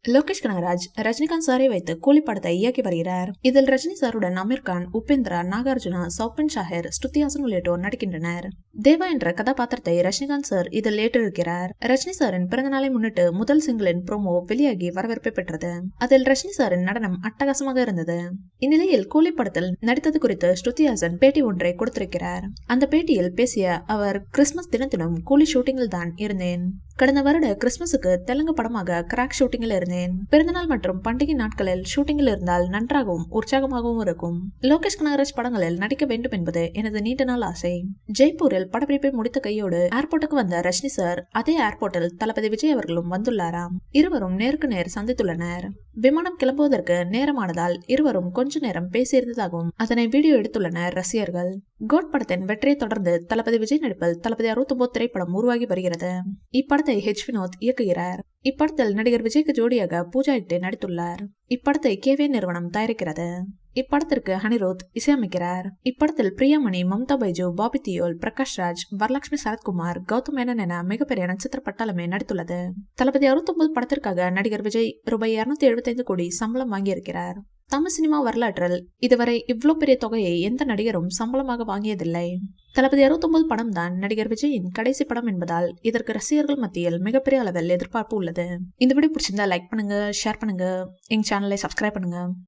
லோகேஷ் கனகராஜ் ரஜினிகாந்த் சாரை வைத்து கூலி படத்தை இயக்கி வருகிறார். இதில் ரஜினி சாருடன் அமீர் கான், உபேந்திரா, நாகார்ஜுனா, சௌபின் ஷாஹிர், ஸ்ருதி ஹாசன் உள்ளிட்டோர் நடிக்கின்றனர். தேவா என்ற கதாபாத்திரத்தை ரஜினிகாந்த் சார் இதில் ஏற்றிருக்கிறார். ரஜினி சாரின் பிறந்த நாளை முன்னிட்டு முதல் சிங்கிளின் ப்ரோமோ வெளியாகி வரவேற்பை பெற்றது. அதில் ரஜினி சாரின் நடனம் அட்டகாசமாக இருந்தது. இந்நிலையில் கூலி படத்தில் நடித்தது குறித்து ஸ்ருதி ஹாசன் பேட்டி ஒன்றை கொடுத்திருக்கிறார். அந்த பேட்டியில் பேசிய அவர், கிறிஸ்துமஸ் தினத்திலும் கூலி ஷூட்டிங்கில் தான் இருந்தேன். கடந்த வருட கிறிஸ்துமஸுக்கு தெலுங்கு படமாக கிராக் ஷூட்டிங்கில் இருந்தேன். பிறந்தநாள் மற்றும் பண்டிகை நாட்களில் ஷூட்டிங்கில் இருந்தால் நன்றாகவும் உற்சாகமாகவும் இருக்கும். லோகேஷ் கனகராஜ் படங்களில் நடிக்க வேண்டும் என்பது எனது நீண்ட நாள் ஆசை. ஜெய்ப்பூரில் படப்பிடிப்பை முடித்த கையோடு ஏர்போர்ட்டுக்கு வந்த ரஜினி சார் அதே ஏர்போர்ட்டில் தளபதி விஜய் அவர்களும் வந்துள்ளாராம். இருவரும் நேருக்கு நேர் சந்தித்துள்ளனர். விமானம் கிளம்புவதற்கு நேரமானதால் இருவரும் கொஞ்ச நேரம் பேசியிருந்ததாகவும் அதனை வீடியோ எடுத்துள்ளனர் ரசிகர்கள். கோட் படத்தின் வெற்றியை தொடர்ந்து தளபதி விஜய் நடிப்பில் தளபதி 69 திரைப்படம் உருவாகி வருகிறது. இப்படத்தை ஹெச் வினோத் இயக்குகிறார். இப்படத்தில் நடிகர் விஜய்க்கு ஜோடியாக பூஜா ஹெக்டே நடித்துள்ளார். இப்படத்தை கேவே நிறுவனம் தயாரிக்கிறது. இப்படத்திற்கு அனிருத் இசையமைக்கிறார். இப்படத்தில் பிரியாமணி, மம்தா பைஜு, பாபி தியோல், பிரகாஷ் ராஜ், வரலட்சுமி சரத்குமார், கௌதம் மேனன் என மிகப்பெரிய நட்சத்திர பட்டாளமே நடித்துள்ளது. தளபதி 69 படத்திற்காக நடிகர் விஜய் ரூபாய் 275 கோடி சம்பளம் வாங்கியிருக்கிறார். தமிழ் சினிமா வரலாற்றில் இதுவரை இவ்வளவு பெரிய தொகையை எந்த நடிகரும் சம்பளமாக வாங்கியதில்லை. தளபதி 69 படம் தான் நடிகர் விஜயின் கடைசி படம் என்பதால் இதற்கு ரசிகர்கள் மத்தியில் மிகப்பெரிய அளவில் எதிர்பார்ப்பு உள்ளது. இந்த வீடியோ பிடிச்சிருந்தா லைக் பண்ணுங்க, ஷேர் பண்ணுங்க, எங்க சேனலை சப்ஸ்கிரைப் பண்ணுங்க.